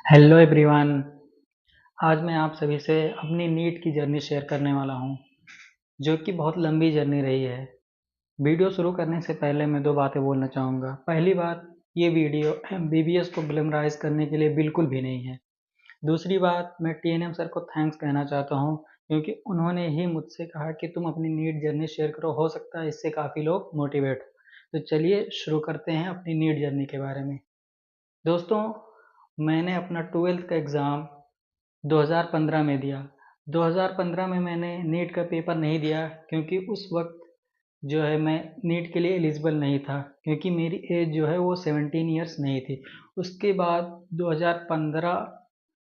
Hello everyone. आज मैं आप सभी से अपनी नीट की जर्नी शेयर करने वाला हूं, जो कि बहुत लंबी जर्नी रही है। वीडियो शुरू करने से पहले मैं दो बातें बोलना चाहूँगा। पहली बात, ये वीडियो एमबीबीएस को ग्लैमराइज करने के लिए बिल्कुल भी नहीं है। दूसरी बात, मैं टीएनएम सर को थैंक्स कहना चाहता हूँ, क्योंकि उन्होंने ही मुझसे कहा कि तुम अपनी नीट जर्नी शेयर करो, हो सकता है इससे काफ़ी लोग मोटिवेट हो। तो चलिए शुरू करते हैं अपनी नीट जर्नी के बारे में। दोस्तों, मैंने अपना 12th का एग्ज़ाम 2015 में दिया। 2015 में मैंने नीट का पेपर नहीं दिया, क्योंकि उस वक्त जो है मैं नीट के लिए एलिजिबल नहीं था, क्योंकि मेरी एज जो है वो 17 ईयर्स नहीं थी। उसके बाद 2015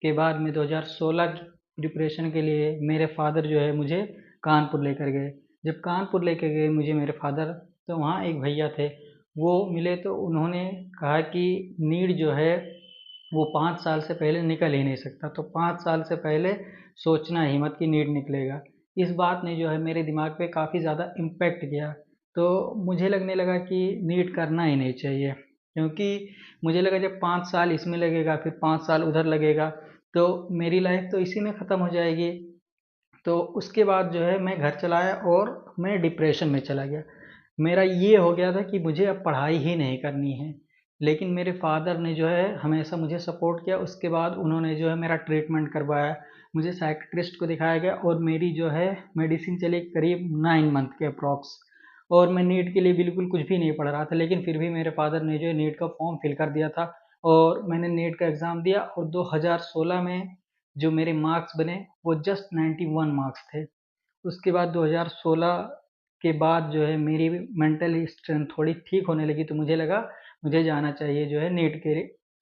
के बाद में 2016 की प्रिपरेशन के लिए मेरे फादर जो है मुझे कानपुर लेकर गए। जब कानपुर लेकर गए मुझे मेरे फादर, तो वहाँ एक भैया थे, वो मिले तो उन्होंने कहा कि नीट जो है वो 5 साल से पहले निकल ही नहीं सकता, तो 5 साल से पहले सोचना ही मत कि नीट निकलेगा। इस बात ने जो है मेरे दिमाग पे काफ़ी ज़्यादा इम्पेक्ट किया। तो मुझे लगने लगा कि नीट करना ही नहीं चाहिए, क्योंकि मुझे लगा जब 5 साल इसमें लगेगा फिर 5 साल उधर लगेगा, तो मेरी लाइफ तो इसी में ख़त्म हो जाएगी। तो उसके बाद जो है मैं घर चला आया और मैं डिप्रेशन में चला गया। मेरा ये हो गया था कि मुझे अब पढ़ाई ही नहीं करनी है। लेकिन मेरे फादर ने जो है हमेशा मुझे सपोर्ट किया। उसके बाद उन्होंने जो है मेरा ट्रीटमेंट करवाया, मुझे साइकियाट्रिस्ट को दिखाया गया और मेरी जो है मेडिसिन चली करीब 9 मंथ के अप्रॉक्स। और मैं नीट के लिए बिल्कुल कुछ भी नहीं पढ़ रहा था, लेकिन फिर भी मेरे फादर ने जो है नीट का फॉर्म फिल कर दिया था और मैंने नीट का एग्ज़ाम दिया। और 2016 में जो मेरे मार्क्स बने वो जस्ट 91 मार्क्स थे। उसके बाद 2016 के बाद जो है मेरी मेंटल स्ट्रेंथ थोड़ी ठीक होने लगी, तो मुझे लगा मुझे जाना चाहिए जो है नीट के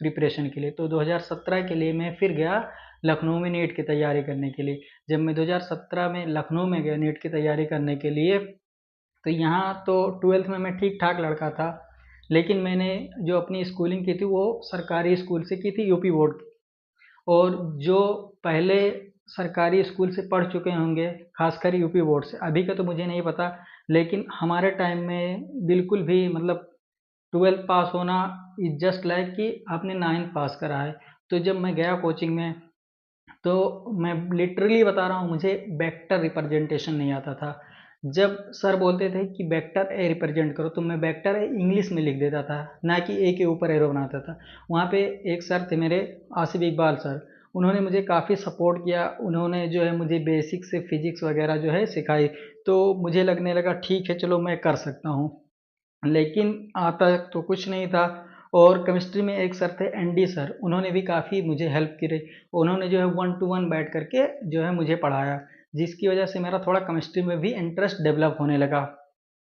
प्रिपरेशन के लिए। तो 2017 के लिए मैं फिर गया लखनऊ में नीट की तैयारी करने के लिए। जब मैं 2017 में लखनऊ में गया नीट की तैयारी करने के लिए, तो यहाँ तो 12th में मैं ठीक ठाक लड़का था, लेकिन मैंने जो अपनी स्कूलिंग की थी वो सरकारी स्कूल से की थी, यूपी बोर्ड की। और जो पहले सरकारी स्कूल से पढ़ चुके होंगे, खासकर यूपी बोर्ड से, अभी का तो मुझे नहीं पता, लेकिन हमारे टाइम में बिल्कुल भी मतलब 12th पास होना इज जस्ट लाइक कि आपने 9th पास करा है। तो जब मैं गया कोचिंग में, तो मैं लिटरली बता रहा हूँ, मुझे वेक्टर रिप्रेजेंटेशन नहीं आता था। जब सर बोलते थे कि वेक्टर ए रिप्रेजेंट करो, तो मैं वेक्टर ए इंग्लिश में लिख देता था, ना कि ए के ऊपर एरो बनाता था। वहाँ पे एक सर थे मेरे, आसिफ इकबाल सर, उन्होंने मुझे काफ़ी सपोर्ट किया। उन्होंने जो है मुझे बेसिक से फिजिक्स वगैरह जो है सिखाई। तो मुझे लगने लगा ठीक है, चलो मैं कर सकता हूँ। लेकिन आता तो कुछ नहीं था। और केमिस्ट्री में एक सर थे एनडी सर, उन्होंने भी काफ़ी मुझे हेल्प की रही। उन्होंने जो है 1 to 1 बैठ करके जो है मुझे पढ़ाया, जिसकी वजह से मेरा थोड़ा केमिस्ट्री में भी इंटरेस्ट डेवलप होने लगा।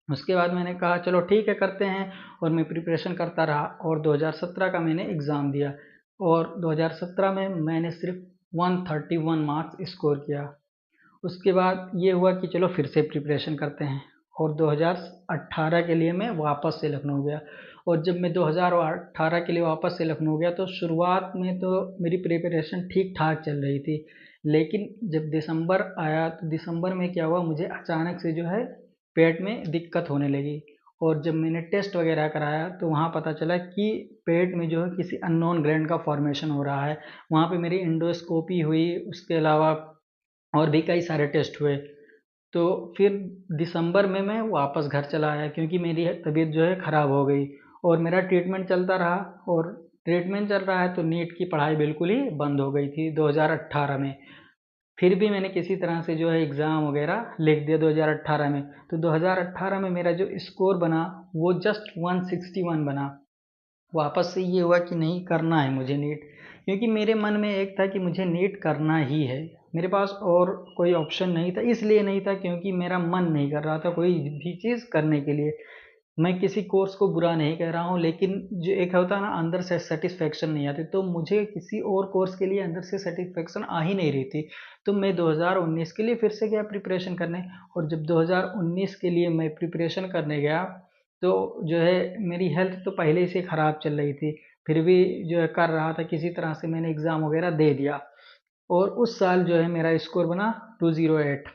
उसके बाद मैंने कहा चलो ठीक है करते हैं, और मैं प्रिपरेशन करता रहा और 2017 का मैंने एग्ज़ाम दिया। और 2017 में मैंने सिर्फ 131 मार्क्स स्कोर किया। उसके बाद ये हुआ कि चलो फिर से प्रिपरेशन करते हैं, और 2018 के लिए मैं वापस से लखनऊ गया। और जब मैं 2018 के लिए वापस से लखनऊ गया, तो शुरुआत में तो मेरी प्रिपरेशन ठीक ठाक चल रही थी। लेकिन जब दिसंबर आया, तो दिसंबर में क्या हुआ, मुझे अचानक से जो है पेट में दिक्कत होने लगी। और जब मैंने टेस्ट वगैरह कराया, तो वहाँ पता चला कि पेट में जो है किसी अननोन ग्लैंड का फॉर्मेशन हो रहा है। वहाँ पे मेरी एंडोस्कोपी हुई, उसके अलावा और भी कई सारे टेस्ट हुए। तो फिर दिसंबर में मैं वापस घर चला आया, क्योंकि मेरी तबीयत जो है ख़राब हो गई। और मेरा ट्रीटमेंट चलता रहा, और ट्रीटमेंट चल रहा है तो नीट की पढ़ाई बिल्कुल ही बंद हो गई थी 2018 में। फिर भी मैंने किसी तरह से जो है एग्ज़ाम वगैरह लिख दिया 2018 में। तो 2018 में मेरा जो स्कोर बना वो जस्ट 161 बना। वापस से ये हुआ कि नहीं, करना है मुझे नीट, क्योंकि मेरे मन में एक था कि मुझे नीट करना ही है। मेरे पास और कोई ऑप्शन नहीं था, इसलिए नहीं था क्योंकि मेरा मन नहीं कर रहा था कोई भी चीज़ करने के लिए। मैं किसी कोर्स को बुरा नहीं कह रहा हूँ, लेकिन जो एक होता है ना, अंदर से सेटिस्फेक्शन नहीं आती, तो मुझे किसी और कोर्स के लिए अंदर से सेटिस्फेक्शन आ ही नहीं रही थी। तो मैं 2019 के लिए फिर से गया प्रिपरेशन करने। और जब 2019 के लिए मैं प्रिपरेशन करने गया, तो जो है मेरी हेल्थ तो पहले ही से ख़राब चल रही थी, फिर भी जो है कर रहा था, किसी तरह से मैंने एग्ज़ाम वगैरह दे दिया। और उस साल जो है मेरा स्कोर बना 208।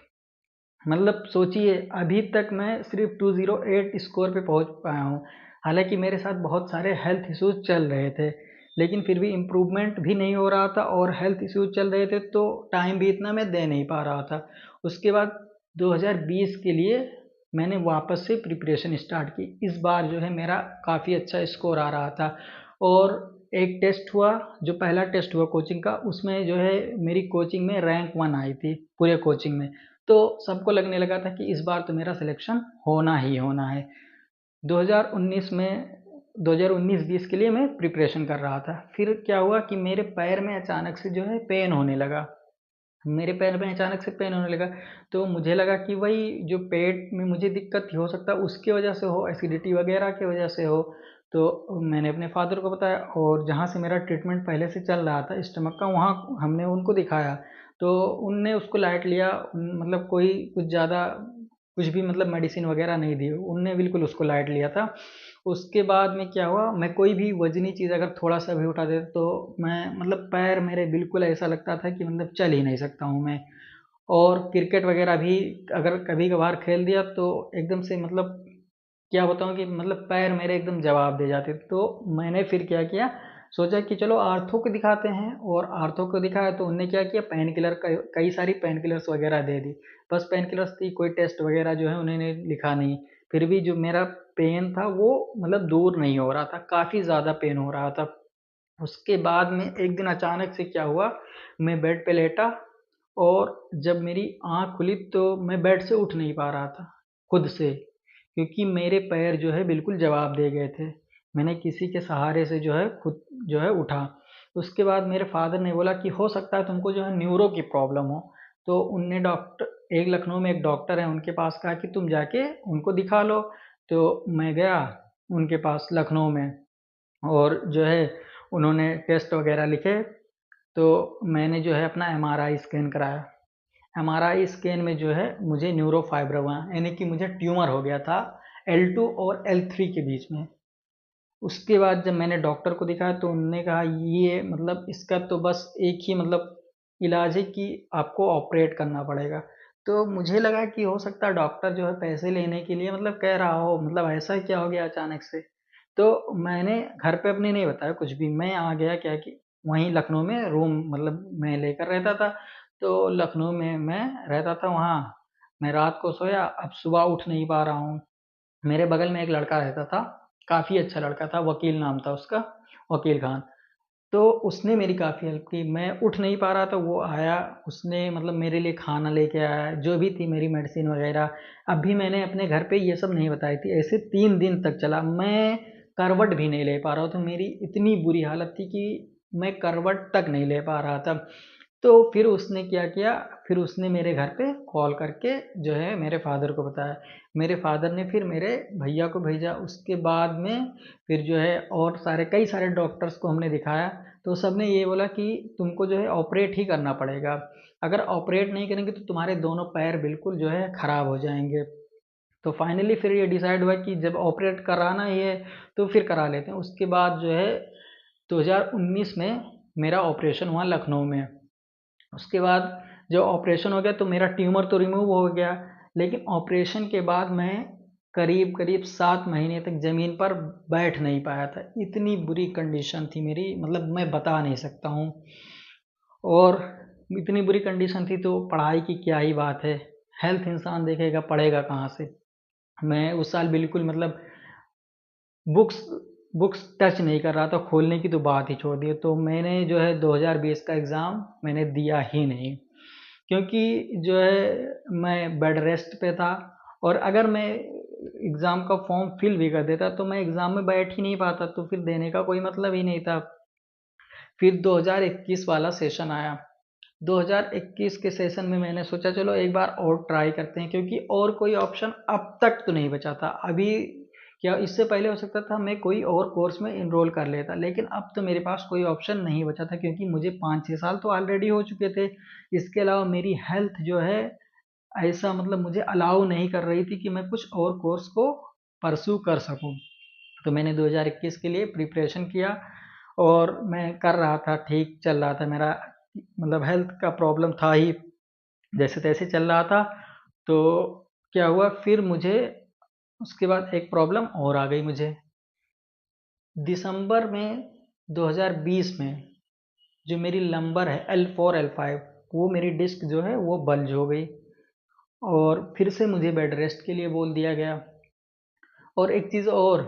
मतलब सोचिए, अभी तक मैं सिर्फ 208 स्कोर पे पहुंच पाया हूँ। हालांकि मेरे साथ बहुत सारे हेल्थ इश्यूज चल रहे थे, लेकिन फिर भी इम्प्रूवमेंट भी नहीं हो रहा था और हेल्थ इश्यूज चल रहे थे, तो टाइम भी इतना मैं दे नहीं पा रहा था। उसके बाद 2020 के लिए मैंने वापस से प्रिपरेशन स्टार्ट की। इस बार जो है मेरा काफ़ी अच्छा स्कोर आ रहा था और एक टेस्ट हुआ, जो पहला टेस्ट हुआ कोचिंग का, उसमें जो है मेरी कोचिंग में रैंक 1 आई थी पूरे कोचिंग में। तो सबको लगने लगा था कि इस बार तो मेरा सिलेक्शन होना ही होना है। 2019 में 2019-20 के लिए मैं प्रिपरेशन कर रहा था। फिर क्या हुआ कि मेरे पैर में अचानक से जो है पेन होने लगा। मेरे पैर में अचानक से पेन होने लगा, तो मुझे लगा कि वही जो पेट में मुझे दिक्कत हो सकता है उसकी वजह से हो, एसिडिटी वगैरह की वजह से हो। तो मैंने अपने फादर को बताया और जहाँ से मेरा ट्रीटमेंट पहले से चल रहा था स्टमक का, वहाँ हमने उनको दिखाया। तो उनने उसको लाइट लिया, मतलब कोई कुछ ज़्यादा कुछ भी मतलब मेडिसिन वगैरह नहीं दी, उनने बिल्कुल उसको लाइट लिया था। उसके बाद में क्या हुआ, मैं कोई भी वजनी चीज़ अगर थोड़ा सा भी उठा देता तो मैं मतलब पैर मेरे बिल्कुल ऐसा लगता था कि मतलब चल ही नहीं सकता हूँ मैं। और क्रिकेट वगैरह भी अगर कभी कभार खेल दिया तो एकदम से मतलब क्या बताऊँ कि मतलब पैर मेरे एकदम जवाब दे जाते। तो मैंने फिर क्या किया, सोचा कि चलो आर्थो को दिखाते हैं, और आर्थो को दिखाया तो उनने क्या किया, पेन किलर कई सारी पेन किलर्स वगैरह दे दी। बस पेन किलर्स थी, कोई टेस्ट वगैरह जो है उन्होंने लिखा नहीं। फिर भी जो मेरा पेन था वो मतलब दूर नहीं हो रहा था, काफ़ी ज़्यादा पेन हो रहा था। उसके बाद में एक दिन अचानक से क्या हुआ, मैं बेड पे लेटा और जब मेरी आँख खुली तो मैं बेड से उठ नहीं पा रहा था खुद से, क्योंकि मेरे पैर जो है बिल्कुल जवाब दे गए थे। मैंने किसी के सहारे से जो है खुद जो है उठा। उसके बाद मेरे फादर ने बोला कि हो सकता है तुमको जो है न्यूरो की प्रॉब्लम हो। तो उनने डॉक्टर, एक लखनऊ में एक डॉक्टर है उनके पास, कहा कि तुम जाके उनको दिखा लो। तो मैं गया उनके पास लखनऊ में, और जो है उन्होंने टेस्ट वगैरह लिखे। तो मैंने जो है अपना एमआरआई स्कैन कराया। एमआरआई स्कैन में जो है मुझे न्यूरोफाइब्रोमा यानी कि मुझे ट्यूमर हो गया था L2 और L3 के बीच में। उसके बाद जब मैंने डॉक्टर को दिखाया तो उन्होंने कहा ये मतलब इसका तो बस एक ही मतलब इलाज है कि आपको ऑपरेट करना पड़ेगा। तो मुझे लगा कि हो सकता है डॉक्टर जो है पैसे लेने के लिए मतलब कह रहा हो, मतलब ऐसा क्या हो गया अचानक से। तो मैंने घर पे अपने नहीं बताया कुछ भी, मैं आ गया क्या कि वहीं लखनऊ में रूम मतलब मैं लेकर रहता था। तो लखनऊ में मैं रहता था वहाँ। मैं रात को सोया, अब सुबह उठ नहीं पा रहा हूँ। मेरे बगल में एक लड़का रहता था, काफ़ी अच्छा लड़का था, वकील नाम था उसका, वकील खान। तो उसने मेरी काफ़ी हेल्प की। मैं उठ नहीं पा रहा था, वो आया, उसने मतलब मेरे लिए खाना लेके आया, जो भी थी मेरी मेडिसिन वगैरह। अभी मैंने अपने घर पे ये सब नहीं बताई थी। ऐसे 3 दिन तक चला, मैं करवट भी नहीं ले पा रहा था। मेरी इतनी बुरी हालत थी कि मैं करवट तक नहीं ले पा रहा था। तो फिर उसने क्या किया, फिर उसने मेरे घर पे कॉल करके जो है मेरे फादर को बताया। मेरे फादर ने फिर मेरे भैया को भेजा। उसके बाद में फिर जो है और सारे कई सारे डॉक्टर्स को हमने दिखाया। तो सबने ये बोला कि तुमको जो है ऑपरेट ही करना पड़ेगा। अगर ऑपरेट नहीं करेंगे तो तुम्हारे दोनों पैर बिल्कुल जो है खराब हो जाएंगे। तो फाइनली फिर ये डिसाइड हुआ कि जब ऑपरेट कराना ही है तो फिर करा लेते हैं। उसके बाद जो है 2019 में मेरा ऑपरेशन हुआ लखनऊ में। उसके बाद जब ऑपरेशन हो गया तो मेरा ट्यूमर तो रिमूव हो गया, लेकिन ऑपरेशन के बाद मैं करीब करीब 7 महीने तक ज़मीन पर बैठ नहीं पाया था। इतनी बुरी कंडीशन थी मेरी, मतलब मैं बता नहीं सकता हूँ। और इतनी बुरी कंडीशन थी तो पढ़ाई की क्या ही बात है, हेल्थ इंसान देखेगा, पढ़ेगा कहाँ से। मैं उस साल बिल्कुल मतलब बुक्स बुक्स टच नहीं कर रहा था, खोलने की तो बात ही छोड़ दी। तो मैंने जो है 2020 का एग्ज़ाम मैंने दिया ही नहीं, क्योंकि जो है मैं बेड रेस्ट पे था। और अगर मैं एग्ज़ाम का फॉर्म फिल भी कर देता तो मैं एग्ज़ाम में बैठ ही नहीं पाता, तो फिर देने का कोई मतलब ही नहीं था। फिर 2021 वाला सेशन आया। 2021 के सेशन में मैंने सोचा चलो एक बार और ट्राई करते हैं, क्योंकि और कोई ऑप्शन अब तक तो नहीं बचा था। अभी क्या इससे पहले हो सकता था मैं कोई और कोर्स में इनरोल कर लेता, लेकिन अब तो मेरे पास कोई ऑप्शन नहीं बचा था, क्योंकि मुझे 5-6 साल तो ऑलरेडी हो चुके थे। इसके अलावा मेरी हेल्थ जो है ऐसा मतलब मुझे अलाउ नहीं कर रही थी कि मैं कुछ और कोर्स को परस्यू कर सकूं। तो मैंने 2021 के लिए प्रिपरेशन किया और मैं कर रहा था, ठीक चल रहा था मेरा, मतलब हेल्थ का प्रॉब्लम था ही, जैसे तैसे चल रहा था। तो क्या हुआ फिर मुझे, उसके बाद एक प्रॉब्लम और आ गई मुझे दिसंबर में। 2020 में जो मेरी नंबर है L4 L5, वो मेरी डिस्क जो है वो बल्ज हो गई और फिर से मुझे बेड रेस्ट के लिए बोल दिया गया। और एक चीज़ और,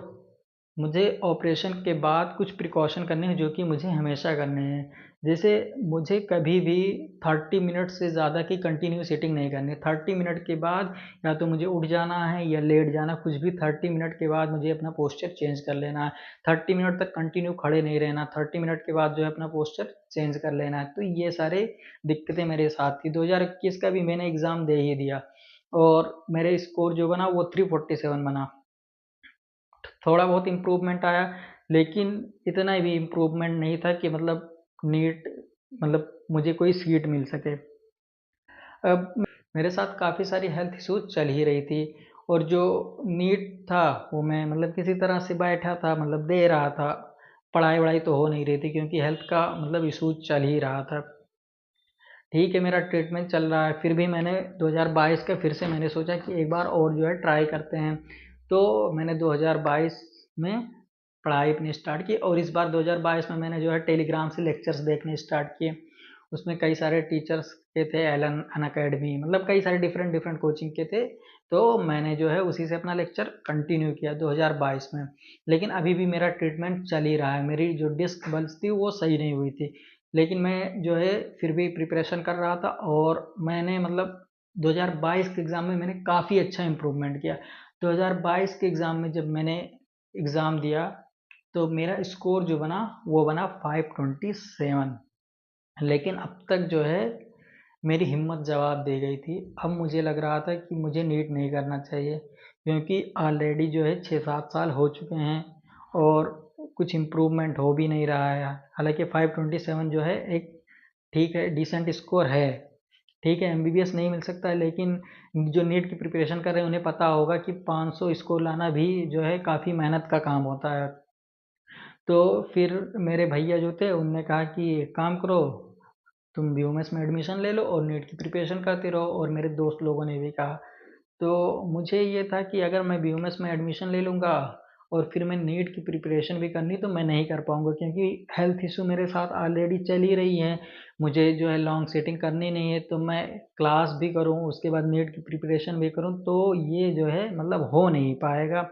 मुझे ऑपरेशन के बाद कुछ प्रिकॉशन करने हैं जो कि मुझे हमेशा करने हैं। जैसे मुझे कभी भी 30 मिनट से ज़्यादा की कंटिन्यू सिटिंग नहीं करनी। 30 मिनट के बाद या तो मुझे उठ जाना है या लेट जाना, कुछ भी 30 मिनट के बाद मुझे अपना पोस्चर चेंज कर लेना है। 30 मिनट तक कंटिन्यू खड़े नहीं रहना, 30 मिनट के बाद जो है अपना पोस्चर चेंज कर लेना है। तो ये सारे दिक्कतें मेरे साथ थी। 2021 का भी मैंने एग्ज़ाम दे ही दिया और मेरे स्कोर जो बना वो 347 बना। थोड़ा बहुत इम्प्रूवमेंट आया, लेकिन इतना भी इम्प्रूवमेंट नहीं था कि मतलब नीट मतलब मुझे कोई सीट मिल सके। अब मेरे साथ काफ़ी सारी हेल्थ इश्यूज चल ही रही थी और जो नीट था वो मैं मतलब किसी तरह से बैठा था, मतलब दे रहा था। पढ़ाई वढ़ाई तो हो नहीं रही थी क्योंकि हेल्थ का मतलब इशूज चल ही रहा था। ठीक है, मेरा ट्रीटमेंट चल रहा है, फिर भी मैंने 2022 का फिर से मैंने सोचा कि एक बार और जो है ट्राई करते हैं। तो मैंने 2022 में पढ़ाई अपनी स्टार्ट की और इस बार 2022 में मैंने जो है टेलीग्राम से लेक्चर्स देखने स्टार्ट किए। उसमें कई सारे टीचर्स के थे, एलन अनअकैडमी, मतलब कई सारे डिफरेंट डिफरेंट कोचिंग के थे। तो मैंने जो है उसी से अपना लेक्चर कंटिन्यू किया 2022 में। लेकिन अभी भी मेरा ट्रीटमेंट चल ही रहा है। मेरी जो डिस्क बल्ज थी वो सही नहीं हुई थी, लेकिन मैं जो है फिर भी प्रिपरेशन कर रहा था और मैंने मतलब 2022 के एग्ज़ाम में मैंने काफ़ी अच्छा इम्प्रूवमेंट किया। 2022 के एग्ज़ाम में जब मैंने एग्ज़ाम दिया तो मेरा स्कोर जो बना वो बना 527। लेकिन अब तक जो है मेरी हिम्मत जवाब दे गई थी। अब मुझे लग रहा था कि मुझे नीट नहीं करना चाहिए क्योंकि ऑलरेडी जो है 6-7 साल हो चुके हैं और कुछ इम्प्रूवमेंट हो भी नहीं रहा है। हालांकि 527 जो है एक ठीक है, डिसेंट स्कोर है। ठीक है, एमबीबीएस नहीं मिल सकता है, लेकिन जो नीट की प्रिपरेशन कर रहे हैं उन्हें पता होगा कि 500 स्कोर लाना भी जो है काफ़ी मेहनत का काम होता है। तो फिर मेरे भैया जो थे उनने कहा कि एक काम करो, तुम बीओएमएस में एडमिशन ले लो और नीट की प्रिपरेशन करते रहो, और मेरे दोस्त लोगों ने भी कहा। तो मुझे ये था कि अगर मैं बीओएमएस में एडमिशन ले लूँगा और फिर मैं नीट की प्रिपरेशन भी करनी तो मैं नहीं कर पाऊँगा क्योंकि हेल्थ इशू मेरे साथ ऑलरेडी चल ही रही है। मुझे जो है लॉन्ग सिटिंग करनी नहीं है, तो मैं क्लास भी करूँ उसके बाद नीट की प्रिपरेशन भी करूँ तो ये जो है मतलब हो नहीं पाएगा।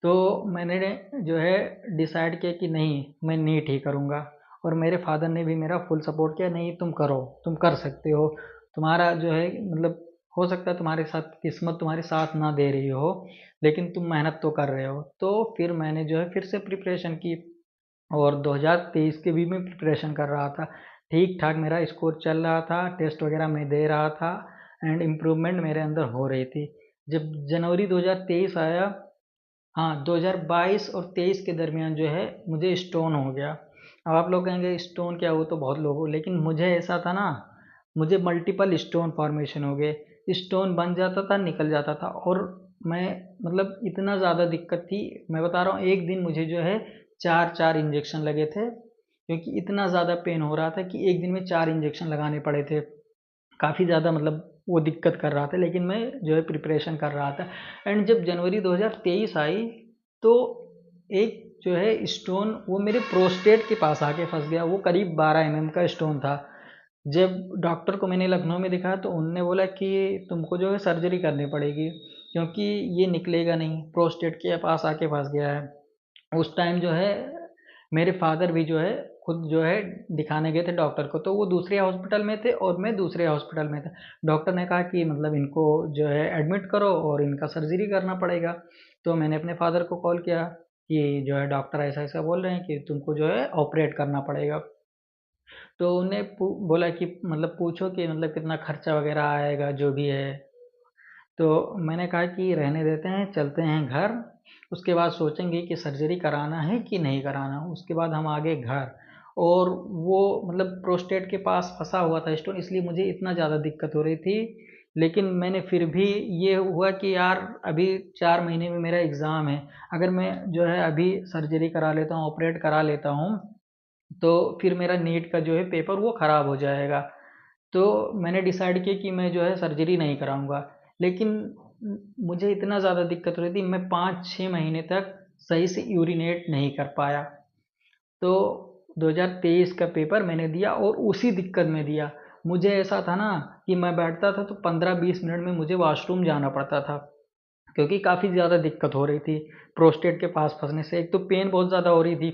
तो मैंने जो है डिसाइड किया कि नहीं, मैं नीट ही करूँगा। और मेरे फादर ने भी मेरा फुल सपोर्ट किया, नहीं तुम करो, तुम कर सकते हो। तुम्हारा जो है मतलब हो सकता है तुम्हारे साथ किस्मत तुम्हारे साथ ना दे रही हो, लेकिन तुम मेहनत तो कर रहे हो। तो फिर मैंने जो है फिर से प्रिपरेशन की और 2023 के भी मैं प्रिपरेशन कर रहा था। ठीक ठाक मेरा स्कोर चल रहा था, टेस्ट वगैरह मैं दे रहा था एंड इम्प्रूवमेंट मेरे अंदर हो रही थी। जब जनवरी 2023 आया, हाँ, 2022 और 23 के दरमियान जो है मुझे स्टोन हो गया। अब आप लोग कहेंगे स्टोन क्या, वो तो बहुत लोगों, लेकिन मुझे ऐसा था ना, मुझे मल्टीपल स्टोन फॉर्मेशन हो गए। स्टोन बन जाता था, निकल जाता था और मैं मतलब इतना ज़्यादा दिक्कत थी। मैं बता रहा हूँ, एक दिन मुझे जो है 4-4 इंजेक्शन लगे थे क्योंकि इतना ज़्यादा पेन हो रहा था कि एक दिन में 4 इंजेक्शन लगाने पड़े थे। काफ़ी ज़्यादा मतलब वो दिक्कत कर रहा था, लेकिन मैं जो है प्रिपरेशन कर रहा था। एंड जब जनवरी 2023 आई तो एक जो है स्टोन वो मेरे प्रोस्टेट के पास आके फंस गया। वो करीब 12 mm का स्टोन था। जब डॉक्टर को मैंने लखनऊ में दिखाया तो उनने बोला कि तुमको जो है सर्जरी करनी पड़ेगी क्योंकि ये निकलेगा नहीं, प्रोस्टेट के पास आके फंस गया है। उस टाइम जो है मेरे फादर भी जो है खुद जो है दिखाने गए थे डॉक्टर को, तो वो दूसरे हॉस्पिटल में थे और मैं दूसरे हॉस्पिटल में था। डॉक्टर ने कहा कि मतलब इनको जो है एडमिट करो और इनका सर्जरी करना पड़ेगा। तो मैंने अपने फादर को कॉल किया कि जो है डॉक्टर ऐसा ऐसा बोल रहे हैं कि तुमको जो है ऑपरेट करना पड़ेगा। तो उन्हें बोला कि मतलब पूछो कि मतलब कितना खर्चा वगैरह आएगा जो भी है। तो मैंने कहा कि रहने देते हैं, चलते हैं घर, उसके बाद सोचेंगे कि सर्जरी कराना है कि नहीं कराना। उसके बाद हम आगे घर। और वो मतलब प्रोस्टेट के पास फंसा हुआ था स्टोन, इसलिए मुझे इतना ज़्यादा दिक्कत हो रही थी। लेकिन मैंने फिर भी ये हुआ कि यार अभी 4 महीने में मेरा एग्ज़ाम है, अगर मैं जो है अभी सर्जरी करा लेता हूँ, ऑपरेट करा लेता हूँ, तो फिर मेरा नीट का जो है पेपर वो ख़राब हो जाएगा। तो मैंने डिसाइड किया कि मैं जो है सर्जरी नहीं कराऊंगा। लेकिन मुझे इतना ज़्यादा दिक्कत हो रही थी, मैं 5-6 महीने तक सही से यूरिनेट नहीं कर पाया। तो 2023 का पेपर मैंने दिया और उसी दिक्कत में दिया। मुझे ऐसा था ना कि मैं बैठता था तो 15-20 मिनट में मुझे वॉशरूम जाना पड़ता था, क्योंकि काफ़ी ज़्यादा दिक्कत हो रही थी प्रोस्टेट के पास फंसने से। एक तो पेन बहुत ज़्यादा हो रही थी,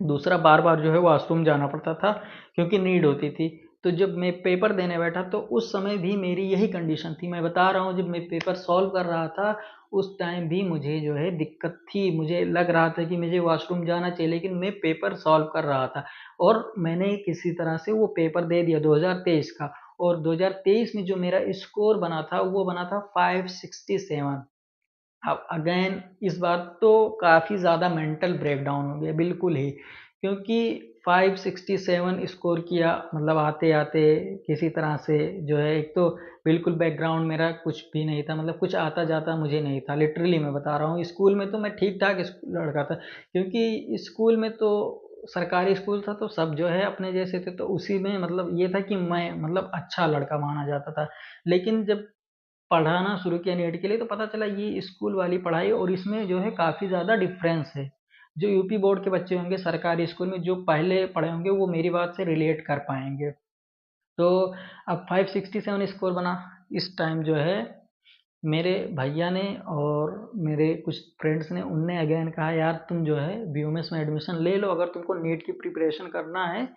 दूसरा बार बार जो है वॉशरूम जाना पड़ता था क्योंकि नीड होती थी। तो जब मैं पेपर देने बैठा तो उस समय भी मेरी यही कंडीशन थी। मैं बता रहा हूँ, जब मैं पेपर सॉल्व कर रहा था उस टाइम भी मुझे जो है दिक्कत थी। मुझे लग रहा था कि मुझे वॉशरूम जाना चाहिए, लेकिन मैं पेपर सॉल्व कर रहा था और मैंने किसी तरह से वो पेपर दे दिया 2023 का। और 2023 में जो मेरा स्कोर बना था वो बना था 567। अब अगेन इस बार तो काफ़ी ज़्यादा मेंटल ब्रेकडाउन हो गया बिल्कुल ही, क्योंकि 567 स्कोर किया, मतलब आते आते किसी तरह से जो है, एक तो बिल्कुल बैकग्राउंड मेरा कुछ भी नहीं था, मतलब कुछ आता जाता मुझे नहीं था, लिटरली मैं बता रहा हूँ। स्कूल में तो मैं ठीक ठाक लड़का था, क्योंकि स्कूल में तो सरकारी स्कूल था तो सब जो है अपने जैसे थे, तो उसी में मतलब ये था कि मैं मतलब अच्छा लड़का माना जाता था। लेकिन जब पढ़ाना शुरू किया नीट के लिए तो पता चला ये स्कूल वाली पढ़ाई और इसमें जो है काफ़ी ज़्यादा डिफरेंस है। जो यूपी बोर्ड के बच्चे होंगे सरकारी स्कूल में जो पहले पढ़े होंगे वो मेरी बात से रिलेट कर पाएंगे। तो अब 567 स्कोर बना। इस टाइम जो है मेरे भैया ने और मेरे कुछ फ्रेंड्स ने, उनने अगेन कहा यार तुम जो है बीयूएमएस में एडमिशन ले लो, अगर तुमको नीट की प्रिपरेशन करना है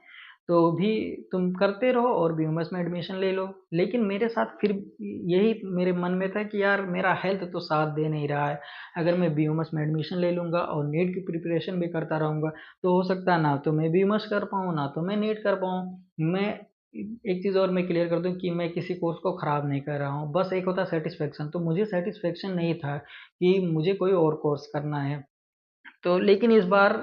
तो भी तुम करते रहो और बीयूएमएस में एडमिशन ले लो। लेकिन मेरे साथ फिर यही मेरे मन में था कि यार मेरा हेल्थ तो साथ दे नहीं रहा है। अगर मैं बीयूएमएस में एडमिशन ले लूँगा और नीट की प्रिपरेशन भी करता रहूँगा तो हो सकता है ना तो मैं बीयूएमएस कर पाऊँ ना तो मैं नीट कर पाऊँ। मैं एक चीज़ और मैं क्लियर कर दूं कि मैं किसी कोर्स को ख़राब नहीं कर रहा हूँ, बस एक होता है सेटिस्फेक्शन। तो मुझे सेटिस्फेक्शन नहीं था कि मुझे कोई और कोर्स करना है। तो लेकिन इस बार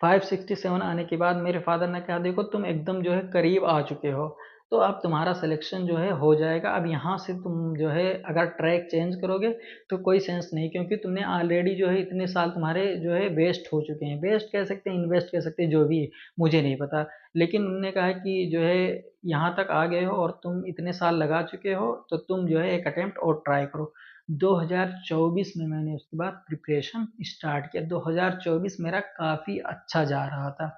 567 आने के बाद मेरे फादर ने कहा देखो तुम एकदम जो है करीब आ चुके हो, तो अब तुम्हारा सिलेक्शन जो है हो जाएगा। अब यहाँ से तुम जो है अगर ट्रैक चेंज करोगे तो कोई सेंस नहीं, क्योंकि तुमने ऑलरेडी जो है इतने साल तुम्हारे जो है वेस्ट हो चुके हैं। वेस्ट कह सकते हैं, इन्वेस्ट कह सकते हैं, जो भी, मुझे नहीं पता। लेकिन उन्होंने कहा कि जो है यहाँ तक आ गए हो और तुम इतने साल लगा चुके हो तो तुम जो है एक अटेम्प्ट और ट्राई करो। 2024 में मैंने उसके बाद प्रिपरेशन स्टार्ट किया। 2024 मेरा काफ़ी अच्छा जा रहा था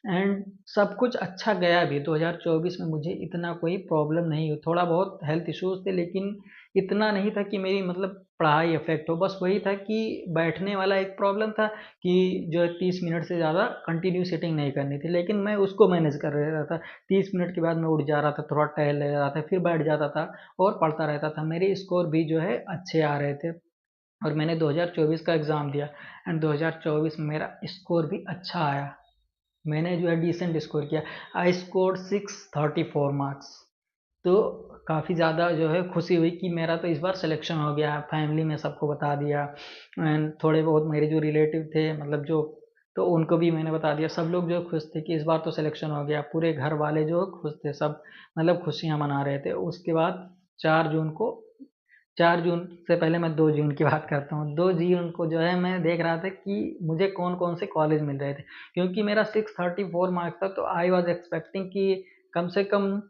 एंड सब कुछ अच्छा गया भी। 2024 में मुझे इतना कोई प्रॉब्लम नहीं हुई, थोड़ा बहुत हेल्थ इश्यूज थे लेकिन इतना नहीं था कि मेरी मतलब पढ़ाई अफेक्ट हो। बस वही था कि बैठने वाला एक प्रॉब्लम था कि जो है 30 मिनट से ज़्यादा कंटिन्यू सिटिंग नहीं करनी थी, लेकिन मैं उसको मैनेज कर रहा था। 30 मिनट के बाद मैं उठ जा रहा था, थोड़ा टहल ले रहा था, फिर बैठ जाता था और पढ़ता रहता था। मेरे स्कोर भी जो है अच्छे आ रहे थे और मैंने 2024 का एग्ज़ाम दिया एंड 2024 में मेरा स्कोर भी अच्छा आया। मैंने जो है डिसेंट स्कोर किया। I scored 634 marks. तो काफ़ी ज़्यादा जो है खुशी हुई कि मेरा तो इस बार सिलेक्शन हो गया। फैमिली में सबको बता दिया एंड थोड़े बहुत मेरे जो रिलेटिव थे, मतलब जो, तो उनको भी मैंने बता दिया। सब लोग जो खुश थे कि इस बार तो सिलेक्शन हो गया। पूरे घर वाले जो खुश थे, सब मतलब खुशियाँ मना रहे थे। उसके बाद 4 जून को, 4 जून से पहले मैं 2 जून की बात करता हूँ। 2 जून को जो है मैं देख रहा था कि मुझे कौन कौन से कॉलेज मिल रहे थे, क्योंकि मेरा 634 मार्क्स था। तो आई वॉज एक्सपेक्टिंग कि कम से कम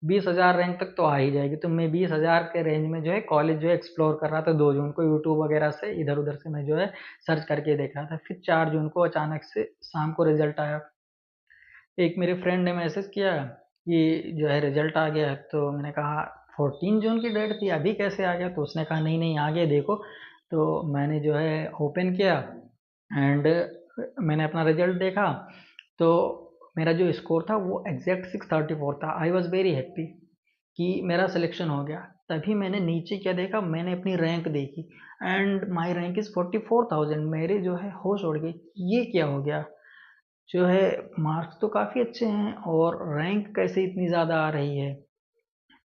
20,000 रैंक तक तो आ ही जाएगी। तो मैं 20,000 के रेंज में जो है कॉलेज जो है एक्सप्लोर कर रहा था 2 जून को। यूट्यूब वगैरह से इधर उधर से मैं जो है सर्च करके देख रहा था। फिर 4 जून को अचानक से शाम को रिजल्ट आया। एक मेरे फ्रेंड ने मैसेज किया कि जो है रिजल्ट आ गया है। तो मैंने कहा 14 जून की डेट थी, अभी कैसे आ गया? तो उसने कहा नहीं नहीं आ गया देखो। तो मैंने जो है ओपन किया एंड मैंने अपना रिजल्ट देखा। तो मेरा जो स्कोर था वो एग्जैक्ट 634 था। आई वॉज वेरी हैप्पी कि मेरा सिलेक्शन हो गया। तभी मैंने नीचे क्या देखा, मैंने अपनी रैंक देखी एंड माई रैंक इज़ 44,000। मेरे जो है होश उड़ गई, ये क्या हो गया? जो है मार्क्स तो काफ़ी अच्छे हैं और रैंक कैसे इतनी ज़्यादा आ रही है?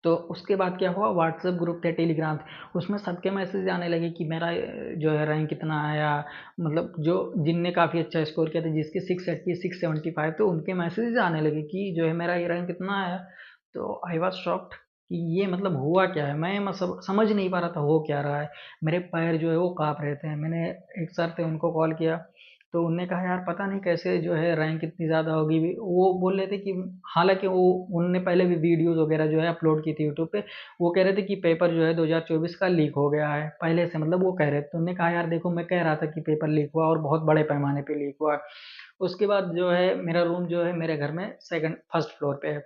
तो उसके बाद क्या हुआ, व्हाट्सएप ग्रुप थे, टेलीग्राम थे, उसमें सबके मैसेज आने लगे कि मेरा जो है रैंक कितना आया। मतलब जो जिनने काफ़ी अच्छा स्कोर किया था, जिसके 680 675, तो उनके मैसेज आने लगे कि जो है मेरा ये रैंक कितना आया। तो आई वॉज शॉक्ड कि ये मतलब हुआ क्या है। मैं समझ नहीं पा रहा था हो क्या रहा है। मेरे पैर जो है वो काँप रहे थे। मैंने एक सर थे उनको कॉल किया, तो उनने कहा यार पता नहीं कैसे जो है रैंक इतनी ज़्यादा होगी। वो बोल रहे थे कि हालांकि वो उनने पहले भी वीडियोस वगैरह जो है अपलोड की थी यूट्यूब पे। वो कह रहे थे कि पेपर जो है 2024 का लीक हो गया है पहले से, मतलब वो कह रहे थे। तो उन्होंने कहा यार देखो मैं कह रहा था कि पेपर लीक हुआ और बहुत बड़े पैमाने पे लीक हुआ। उसके बाद जो है मेरा रूम जो है मेरे घर में सेकंड फर्स्ट फ्लोर पे है।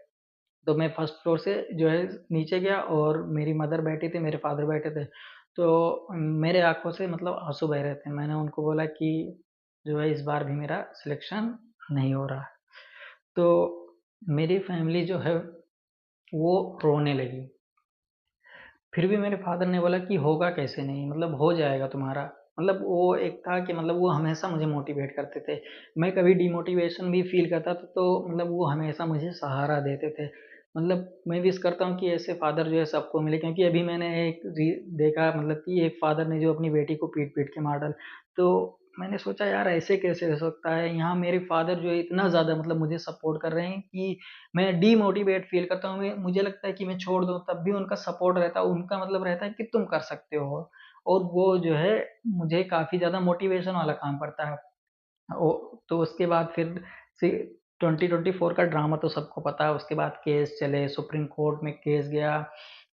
तो मैं फर्स्ट फ्लोर से जो है नीचे गया और मेरी मदर बैठी थी, मेरे फादर बैठे थे। तो मेरे आँखों से मतलब आँसू बह रहे थे। मैंने उनको बोला कि जो है इस बार भी मेरा सिलेक्शन नहीं हो रहा। तो मेरी फैमिली जो है वो रोने लगी। फिर भी मेरे फादर ने बोला कि होगा कैसे नहीं, मतलब हो जाएगा तुम्हारा। मतलब वो एक था कि मतलब वो हमेशा मुझे मोटिवेट करते थे। मैं कभी डिमोटिवेशन भी फील करता था तो मतलब वो हमेशा मुझे सहारा देते थे। मतलब मैं विश करता हूँ कि ऐसे फादर जो है सबको मिले, क्योंकि अभी मैंने एक देखा, मतलब कि एक फादर ने जो अपनी बेटी को पीट पीट के मार डाला। तो मैंने सोचा यार ऐसे कैसे हो सकता है, यहाँ मेरे फादर जो है इतना ज़्यादा मतलब मुझे सपोर्ट कर रहे हैं कि मैं डीमोटिवेट फ़ील करता हूँ। मैं मुझे लगता है कि मैं छोड़ दूँ, तब भी उनका सपोर्ट रहता है, उनका मतलब रहता है कि तुम कर सकते हो। और वो जो है मुझे काफ़ी ज़्यादा मोटिवेशन वाला काम करता है। ओ तो उसके बाद फिर से 2024 का ड्रामा तो सबको पता है। उसके बाद केस चले, सुप्रीम कोर्ट में केस गया।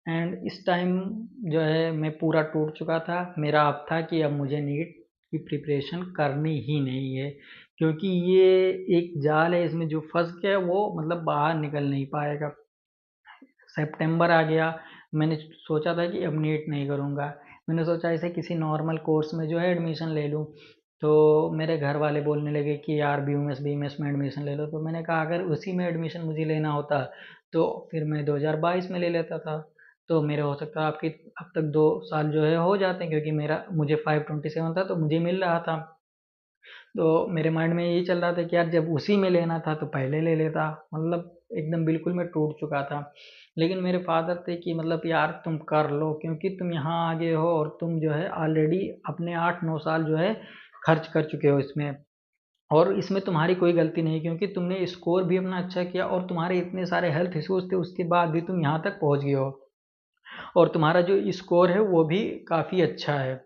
एंड इस टाइम जो है मैं पूरा टूट चुका था। मेरा अब था कि अब मुझे नीट की प्रिपरेशन करनी ही नहीं है, क्योंकि ये एक जाल है, इसमें जो फंस गया वो मतलब बाहर निकल नहीं पाएगा। सितंबर आ गया, मैंने सोचा था कि अब नीट नहीं करूँगा। मैंने सोचा ऐसे किसी नॉर्मल कोर्स में जो है एडमिशन ले लूँ। तो मेरे घर वाले बोलने लगे कि यार बीयूएमएस बीएमएस में एडमिशन ले लो। तो मैंने कहा अगर उसी में एडमिशन मुझे लेना होता तो फिर मैं 2022 में ले लेता था। तो मेरे हो सकता है आपकी अब तक 2 साल जो है हो जाते, क्योंकि मेरा मुझे 527 था तो मुझे मिल रहा था। तो मेरे माइंड में यही चल रहा था कि यार जब उसी में लेना था तो पहले ले लेता। मतलब एकदम बिल्कुल मैं टूट चुका था। लेकिन मेरे फादर थे कि मतलब यार तुम कर लो, क्योंकि तुम यहाँ आ गए हो और तुम जो है ऑलरेडी अपने 8-9 साल जो है खर्च कर चुके हो इसमें। और इसमें तुम्हारी कोई गलती नहीं, क्योंकि तुमने स्कोर भी अपना अच्छा किया और तुम्हारे इतने सारे हेल्थ इश्यूज थे, उसके बाद भी तुम यहाँ तक पहुँच गए हो। और तुम्हारा जो स्कोर है वो भी काफ़ी अच्छा है।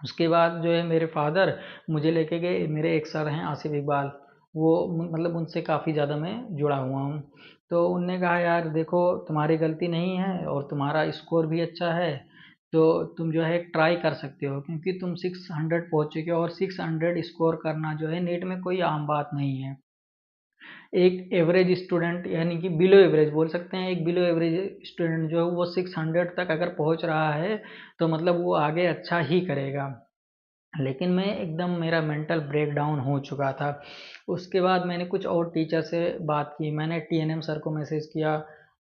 उसके बाद जो है मेरे फादर मुझे लेके गए, मेरे एक सर हैं आसिफ इकबाल, वो मतलब उनसे काफ़ी ज़्यादा मैं जुड़ा हुआ हूँ। तो उनने कहा यार देखो तुम्हारी गलती नहीं है और तुम्हारा स्कोर भी अच्छा है, तो तुम जो है ट्राई कर सकते हो, क्योंकि तुम 600 पहुँच चुके हो और 600 स्कोर करना जो है नीट में कोई आम बात नहीं है। एक एवरेज स्टूडेंट यानी कि बिलो एवरेज बोल सकते हैं, एक बिलो एवरेज स्टूडेंट जो है वो 600 तक अगर पहुंच रहा है तो मतलब वो आगे अच्छा ही करेगा। लेकिन मैं एकदम मेरा मेंटल ब्रेकडाउन हो चुका था। उसके बाद मैंने कुछ और टीचर से बात की, मैंने टीएनएम सर को मैसेज किया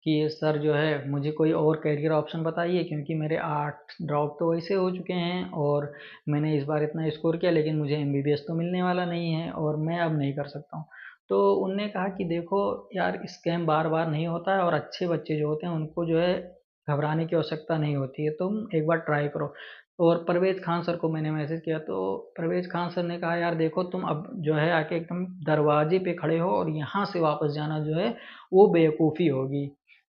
कि सर जो है मुझे कोई और करियर ऑप्शन बताइए, क्योंकि मेरे 8 ड्रॉप तो वैसे हो चुके हैं और मैंने इस बार इतना स्कोर किया, लेकिन मुझे एमबीबीएस तो मिलने वाला नहीं है और मैं अब नहीं कर सकता हूँ। तो उनने कहा कि देखो यार स्कैम बार बार नहीं होता है और अच्छे बच्चे जो होते हैं उनको जो है घबराने की आवश्यकता नहीं होती है, तुम एक बार ट्राई करो। और परवेज खान सर को मैंने मैसेज किया, तो परवेज खान सर ने कहा यार देखो तुम अब जो है आके एकदम दरवाजे पे खड़े हो और यहाँ से वापस जाना जो है वो बेवकूफ़ी होगी।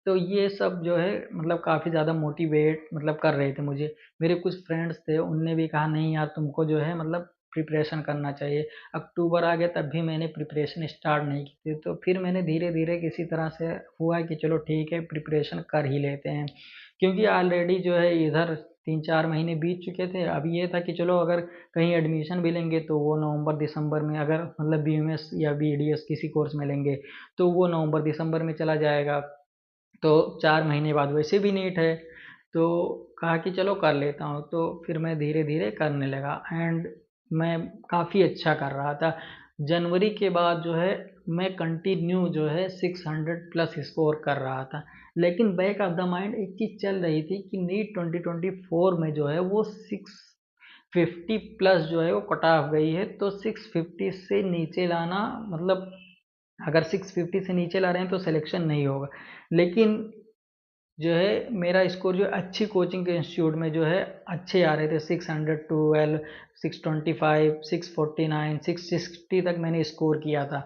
तो ये सब जो है मतलब काफ़ी ज़्यादा मोटिवेट मतलब कर रहे थे मुझे। मेरे कुछ फ्रेंड्स थे उनने भी कहा नहीं यार तुमको जो है मतलब प्रिपरेशन करना चाहिए। अक्टूबर आ गया तब भी मैंने प्रिपरेशन स्टार्ट नहीं की थी, तो फिर मैंने धीरे धीरे किसी तरह से हुआ कि चलो ठीक है प्रिपरेशन कर ही लेते हैं, क्योंकि ऑलरेडी जो है इधर 3-4 महीने बीत चुके थे। अब ये था कि चलो अगर कहीं एडमिशन भी लेंगे तो वो नवंबर दिसंबर में, अगर मतलब बीएमएस या बीडीएस किसी कोर्स में लेंगे तो वो नवंबर दिसंबर में चला जाएगा। तो 4 महीने बाद वैसे भी नीट है। तो कहा कि चलो कर लेता हूँ, तो फिर मैं धीरे धीरे करने लगा एंड मैं काफ़ी अच्छा कर रहा था। जनवरी के बाद जो है मैं कंटिन्यू जो है 600 प्लस स्कोर कर रहा था। लेकिन बैक ऑफ द माइंड एक चीज़ चल रही थी कि नीट 2024 में जो है वो 650 प्लस जो है वो कट ऑफ गई है, तो 650 से नीचे लाना मतलब अगर 650 से नीचे ला रहे हैं तो सिलेक्शन नहीं होगा। लेकिन जो है मेरा स्कोर जो अच्छी कोचिंग के इंस्टीट्यूट में जो है अच्छे आ रहे थे, 612, 625, 649, 660 तक मैंने स्कोर किया था।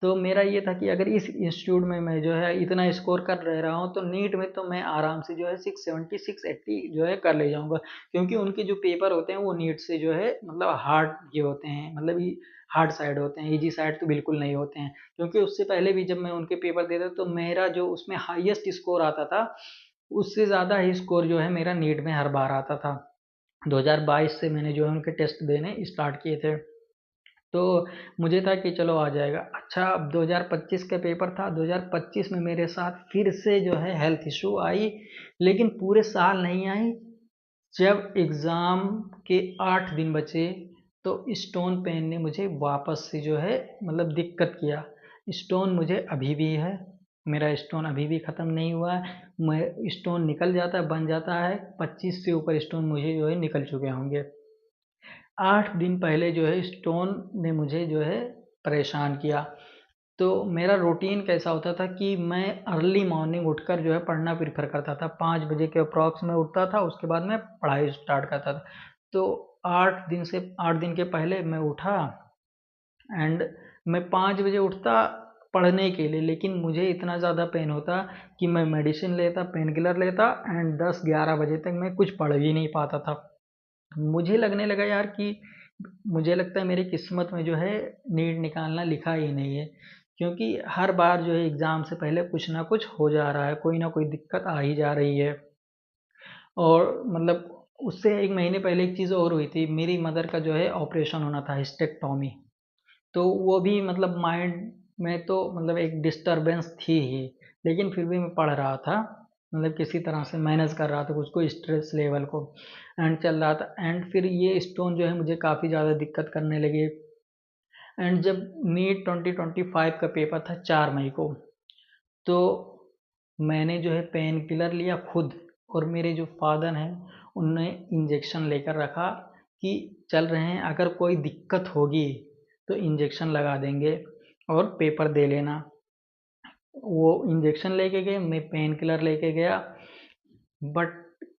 तो मेरा ये था कि अगर इस इंस्टीट्यूट में मैं जो है इतना स्कोर कर रहा हूँ तो नीट में तो मैं आराम से जो है 670 680 जो है कर ले जाऊँगा, क्योंकि उनके जो पेपर होते हैं वो नीट से जो है मतलब हार्ड ये होते हैं, मतलब हार्ड साइड होते हैं, इजी साइड तो बिल्कुल नहीं होते हैं। क्योंकि उससे पहले भी जब मैं उनके पेपर देता तो मेरा जो उसमें हाईएस्ट स्कोर आता था उससे ज़्यादा ही स्कोर जो है मेरा नीट में हर बार आता था। 2022 से मैंने जो है उनके टेस्ट देने स्टार्ट किए थे। तो मुझे था कि चलो आ जाएगा। अच्छा, अब 2025 का पेपर था, 2025 में मेरे साथ फिर से जो है हेल्थ इशू आई, लेकिन पूरे साल नहीं आई। जब एग्ज़ाम के 8 दिन बचे तो स्टोन पेन ने मुझे वापस से जो है मतलब दिक्कत किया। स्टोन मुझे अभी भी है, मेरा स्टोन अभी भी ख़त्म नहीं हुआ है। मैं स्टोन निकल जाता है, बन जाता है, 25 से ऊपर स्टोन मुझे जो है निकल चुके होंगे। 8 दिन पहले जो है स्टोन ने मुझे जो है परेशान किया। तो मेरा रूटीन कैसा होता था कि मैं अर्ली मॉर्निंग उठकर जो है पढ़ना प्रेफर करता था। 5 बजे के अप्रॉक्स में उठता था, उसके बाद मैं पढ़ाई स्टार्ट करता था। तो 8 दिन के पहले मैं उठा एंड मैं 5 बजे उठता पढ़ने के लिए, लेकिन मुझे इतना ज़्यादा पेन होता कि मैं मेडिसिन लेता, पेन किलर लेता एंड 10-11 बजे तक मैं कुछ पढ़ भी नहीं पाता था। मुझे लगने लगा यार कि मुझे लगता है मेरी किस्मत में जो है नीट निकालना लिखा ही नहीं है, क्योंकि हर बार जो है एग्ज़ाम से पहले कुछ ना कुछ हो जा रहा है, कोई ना कोई दिक्कत आ ही जा रही है। और मतलब उससे 1 महीने पहले एक चीज़ और हुई थी, मेरी मदर का जो है ऑपरेशन होना था, हिस्टेक्टोमी। तो वो भी मतलब माइंड में तो मतलब एक डिस्टरबेंस थी ही, लेकिन फिर भी मैं पढ़ रहा था, मतलब किसी तरह से मैनेज कर रहा था उसको, स्ट्रेस लेवल को एंड चल रहा था। एंड फिर ये स्टोन जो है मुझे काफ़ी ज़्यादा दिक्कत करने लगे। एंड जब नीट 2025 का पेपर था 4 मई को, तो मैंने जो है पेन किलर लिया खुद, और मेरे जो फादर हैं उनने इंजेक्शन लेकर रखा कि चल रहे हैं, अगर कोई दिक्कत होगी तो इंजेक्शन लगा देंगे और पेपर दे लेना। वो इंजेक्शन लेके गए, मैं पेन किलर लेके गया। बट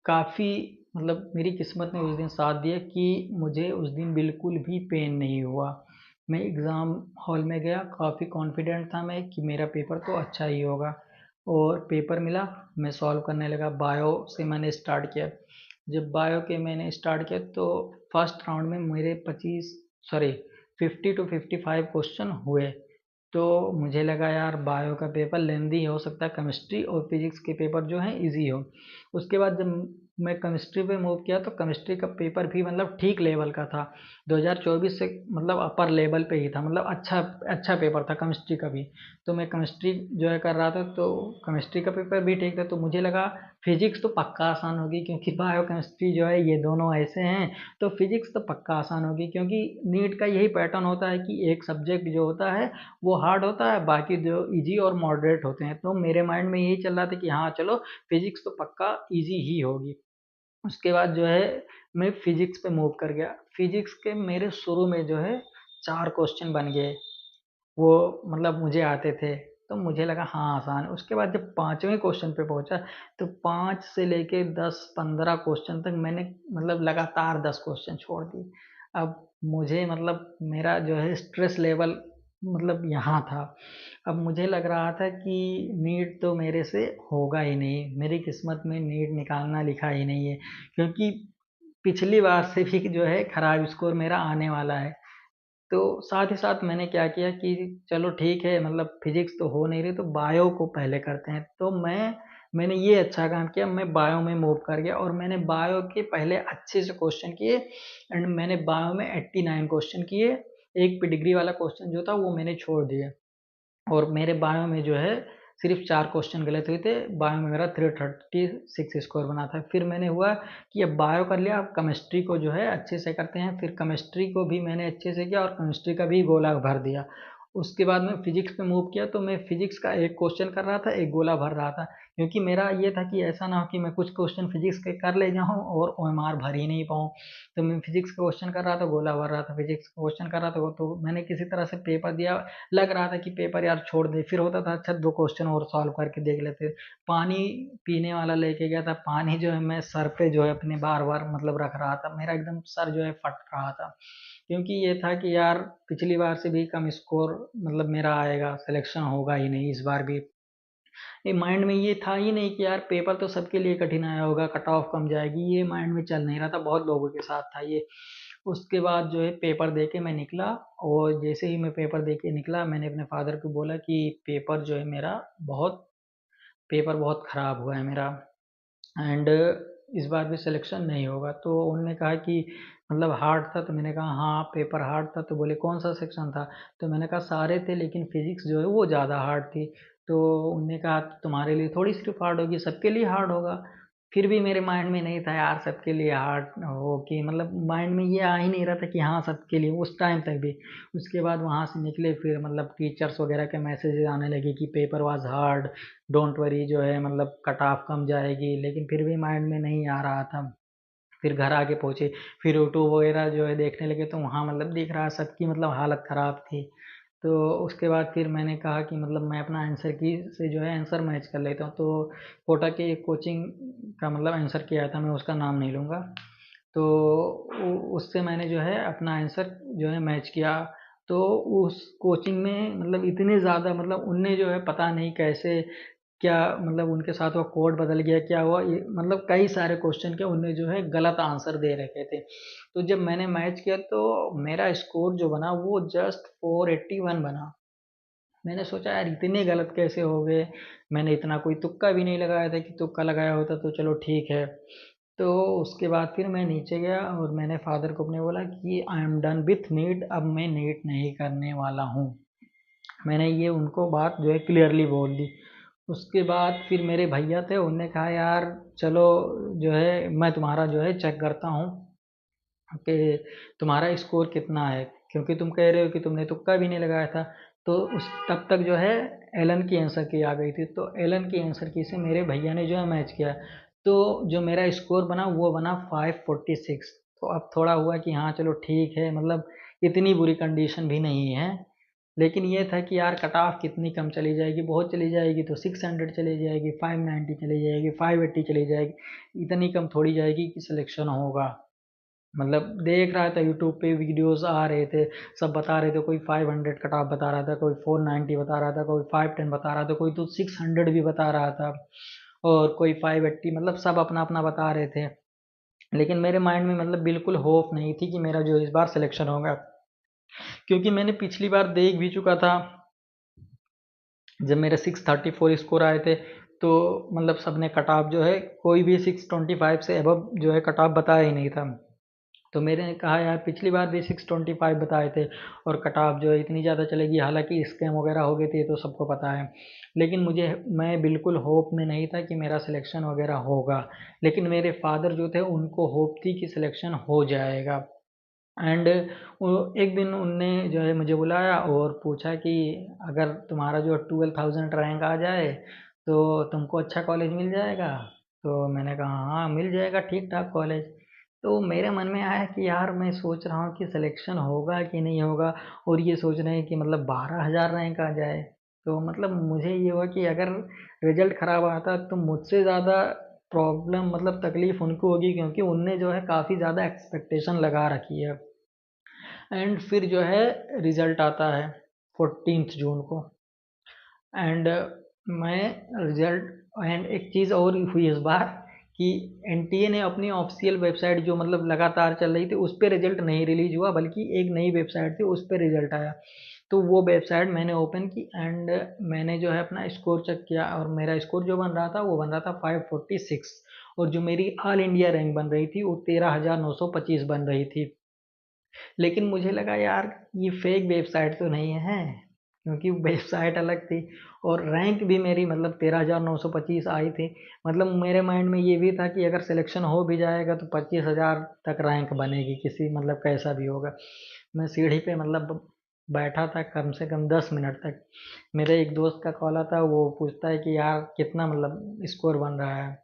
काफ़ी मतलब मेरी किस्मत ने उस दिन साथ दिया कि मुझे उस दिन बिल्कुल भी पेन नहीं हुआ। मैं एग्ज़ाम हॉल में गया, काफ़ी कॉन्फिडेंट था मैं कि मेरा पेपर तो अच्छा ही होगा, और पेपर मिला। मैं सॉल्व करने लगा, बायो से मैंने स्टार्ट किया। जब बायो के मैंने स्टार्ट किया तो फर्स्ट राउंड में मेरे 50 टू 55 क्वेश्चन हुए। तो मुझे लगा यार बायो का पेपर लेंदी हो सकता है, केमिस्ट्री और फिजिक्स के पेपर जो हैं इजी हो। उसके बाद जब मैं केमिस्ट्री पे मूव किया तो केमिस्ट्री का पेपर भी मतलब ठीक लेवल का था। 2024 से मतलब अपर लेवल पे ही था, मतलब अच्छा अच्छा पेपर था केमिस्ट्री का भी। तो मैं केमिस्ट्री जो है कर रहा था, तो केमिस्ट्री का पेपर भी ठीक था, तो मुझे लगा फिजिक्स तो पक्का आसान होगी, क्योंकि बायो केमिस्ट्री जो है ये दोनों ऐसे हैं। तो फिजिक्स तो पक्का आसान होगी, क्योंकि नीट का यही पैटर्न होता है कि एक सब्जेक्ट जो होता है वो हार्ड होता है, बाकी जो इजी और मॉडरेट होते हैं। तो मेरे माइंड में यही चल रहा था कि हाँ चलो, फिजिक्स तो पक्का इजी ही होगी। उसके बाद जो है मैं फिजिक्स पे मूव कर गया। फिजिक्स के मेरे शुरू में जो है 4 क्वेश्चन बन गए, वो मतलब मुझे आते थे, तो मुझे लगा हाँ आसान है। उसके बाद जब 5वें क्वेश्चन पे पहुंचा, तो 5 से लेके 10-15 क्वेश्चन तक मैंने मतलब लगातार 10 क्वेश्चन छोड़ दिए। अब मुझे मतलब मेरा जो है स्ट्रेस लेवल मतलब यहाँ था। अब मुझे लग रहा था कि नीट तो मेरे से होगा ही नहीं, मेरी किस्मत में नीट निकालना लिखा ही नहीं है, क्योंकि पिछली बार से भी जो है खराब स्कोर मेरा आने वाला है। तो साथ ही साथ मैंने क्या किया कि चलो ठीक है, मतलब फिजिक्स तो हो नहीं रही, तो बायो को पहले करते हैं। तो मैंने ये अच्छा काम किया, मैं बायो में मूव कर गया, और मैंने बायो के पहले अच्छे से क्वेश्चन किए एंड मैंने बायो में 89 क्वेश्चन किए। एक पेडिग्री वाला क्वेश्चन जो था वो मैंने छोड़ दिया, और मेरे बायो में जो है सिर्फ 4 क्वेश्चन गलत हुए थे। बायो में मेरा 336 स्कोर बना था। फिर मैंने हुआ कि अब बायो कर लिया, अब केमिस्ट्री को जो है अच्छे से करते हैं। फिर केमिस्ट्री को भी मैंने अच्छे से किया और केमिस्ट्री का भी गोला भर दिया। उसके बाद मैं फिजिक्स पे मूव किया, तो मैं फिजिक्स का एक क्वेश्चन कर रहा था, एक गोला भर रहा था, क्योंकि मेरा ये था कि ऐसा ना हो कि मैं कुछ क्वेश्चन फिजिक्स के कर ले जाऊँ और ओएमआर भर ही नहीं पाऊँ। तो मैं फिजिक्स का क्वेश्चन कर रहा था, गोला भर रहा था, फिजिक्स का क्वेश्चन कर रहा था, तो मैंने किसी तरह से पेपर दिया। लग रहा था कि पेपर यार छोड़ दे, फिर होता था अच्छा 2 क्वेश्चन और सॉल्व करके देख लेते। पानी पीने वाला लेके गया था, पानी जो है मैं सर पे जो है अपने बार बार मतलब रख रहा था, मेरा एकदम सर जो है फट रहा था, क्योंकि ये था कि यार पिछली बार से भी कम स्कोर मतलब मेरा आएगा, सिलेक्शन होगा ही नहीं इस बार भी। ये माइंड में ये था ही नहीं कि यार पेपर तो सबके लिए कठिन आया होगा, कट ऑफ कम जाएगी, ये माइंड में चल नहीं रहा था, बहुत लोगों के साथ था ये। उसके बाद जो है पेपर दे के मैं निकला, और जैसे ही मैं पेपर दे के निकला, मैंने अपने फादर को बोला कि पेपर जो है मेरा बहुत पेपर बहुत ख़राब हुआ है मेरा, एंड इस बार भी सिलेक्शन नहीं होगा। तो उन्होंने कहा कि मतलब हार्ड था। तो मैंने कहा हाँ पेपर हार्ड था। तो बोले कौन सा सेक्शन था? तो मैंने कहा सारे थे, लेकिन फिजिक्स जो है वो ज़्यादा हार्ड थी। तो उन्होंने कहा तुम्हारे लिए थोड़ी सिर्फ हार्ड होगी, सबके लिए हार्ड होगा। फिर भी मेरे माइंड में नहीं था यार सबके लिए हार्ड हो, कि मतलब माइंड में ये आ ही नहीं रहा था कि हाँ सबके लिए उस टाइम तक भी। उसके बाद वहाँ से निकले, फिर मतलब टीचर्स वगैरह के मैसेजेस आने लगे कि paper was hard, don't worry, जो है मतलब कट ऑफ कम जाएगी। लेकिन फिर भी माइंड में नहीं आ रहा था। फिर घर आके पहुँचे, फिर यूट्यूब वगैरह जो है देखने लगे, तो वहाँ मतलब दिख रहा सबकी मतलब हालत ख़राब थी। तो उसके बाद फिर मैंने कहा कि मतलब मैं अपना आंसर की से जो है आंसर मैच कर लेता हूँ। तो कोटा के एक कोचिंग का मतलब आंसर किया था, मैं उसका नाम नहीं लूँगा। तो उससे मैंने जो है अपना आंसर जो है मैच किया। तो उस कोचिंग में मतलब इतने ज़्यादा मतलब उनने जो है पता नहीं कैसे क्या, मतलब उनके साथ वो कोड बदल गया क्या हुआ, ये मतलब कई सारे क्वेश्चन के उनने जो है गलत आंसर दे रखे थे। तो जब मैंने मैच किया तो मेरा स्कोर जो बना वो जस्ट 481 बना। मैंने सोचा यार इतने गलत कैसे हो गए। मैंने इतना कोई तुक्का भी नहीं लगाया था, कि तुक्का लगाया होता तो चलो ठीक है। तो उसके बाद फिर मैं नीचे गया और मैंने फादर को अपने बोला कि I am done with NEET, अब मैं नीट नहीं करने वाला हूँ। मैंने ये उनको बात जो है क्लियरली बोल दी। उसके बाद फिर मेरे भैया थे, उनने कहा यार चलो जो है मैं तुम्हारा जो है चेक करता हूँ कि तुम्हारा स्कोर कितना है, क्योंकि तुम कह रहे हो कि तुमने तुक्का भी नहीं लगाया था। तो उस तब तक जो है एलन की आंसर की आ गई थी। तो एलन की आंसर की से मेरे भैया ने जो है मैच किया। तो जो मेरा स्कोर बना वो बना 546। तो अब थोड़ा हुआ कि हाँ चलो ठीक है, मतलब इतनी बुरी कंडीशन भी नहीं है। लेकिन ये था कि यार कट ऑफ कितनी कम चली जाएगी, बहुत चली जाएगी तो 600 चली जाएगी, 590 चली जाएगी, 580 चली जाएगी, इतनी कम थोड़ी जाएगी कि सिलेक्शन होगा। मतलब देख रहा था यूट्यूब पे वीडियोस आ रहे थे, सब बता रहे थे, कोई 500 कट ऑफ बता रहा था, कोई 490 बता रहा था, कोई 510 बता रहा था, कोई तो 600 भी बता रहा था, और कोई 580, मतलब सब अपना अपना बता रहे थे। लेकिन मेरे माइंड में मतलब बिल्कुल होप नहीं थी कि मेरा जो इस बार सिलेक्शन होगा, क्योंकि मैंने पिछली बार देख भी चुका था। जब मेरे 634 स्कोर आए थे तो मतलब सबने कट ऑफ जो है, कोई भी 625 से अबव जो है कट ऑफ बताया ही नहीं था। तो मैंने कहा यार पिछली बार भी 625 बताए थे, और कट ऑफ जो है इतनी ज़्यादा चलेगी, हालांकि स्कैम वगैरह हो गए थे तो सबको पता है। लेकिन मैं बिल्कुल होप में नहीं था कि मेरा सिलेक्शन वगैरह होगा। लेकिन मेरे फादर जो थे उनको होप थी कि सिलेक्शन हो जाएगा। एंड एक दिन उनने जो है मुझे बुलाया और पूछा कि अगर तुम्हारा जो 12,000 रैंक आ जाए तो तुमको अच्छा कॉलेज मिल जाएगा। तो मैंने कहा हाँ मिल जाएगा ठीक ठाक कॉलेज। तो मेरे मन में आया कि यार मैं सोच रहा हूँ कि सिलेक्शन होगा कि नहीं होगा, और ये सोच रहे हैं कि मतलब 12,000 रैंक आ जाए। तो मतलब मुझे ये हुआ कि अगर रिजल्ट खराब आता तो मुझसे ज़्यादा प्रॉब्लम मतलब तकलीफ उनको होगी, क्योंकि उनने जो है काफ़ी ज़्यादा एक्सपेक्टेशन लगा रखी है। एंड फिर जो है रिजल्ट आता है 14 जून को। एंड मैं रिजल्ट एंड एक चीज़ और हुई इस बार कि एनटीए ने अपनी ऑफिशियल वेबसाइट जो मतलब लगातार चल रही थी उस पर रिजल्ट नहीं रिलीज हुआ, बल्कि एक नई वेबसाइट थी उस पर रिजल्ट आया। तो वो वेबसाइट मैंने ओपन की एंड मैंने जो है अपना स्कोर चेक किया, और मेरा स्कोर जो बन रहा था वो बन रहा था 546। और जो मेरी ऑल इंडिया रैंक बन रही थी वो 13,925 बन रही थी। लेकिन मुझे लगा यार ये फेक वेबसाइट तो नहीं है, क्योंकि वेबसाइट अलग थी, और रैंक भी मेरी मतलब 13,925 आई थी। मतलब मेरे माइंड में ये भी था कि अगर सिलेक्शन हो भी जाएगा तो 25,000 तक रैंक बनेगी, किसी मतलब कैसा भी होगा। मैं सीढ़ी पे मतलब बैठा था कम से कम 10 मिनट तक। मेरे एक दोस्त का कॉल आता है, वो पूछता है कि यार कितना मतलब स्कोर बन रहा है।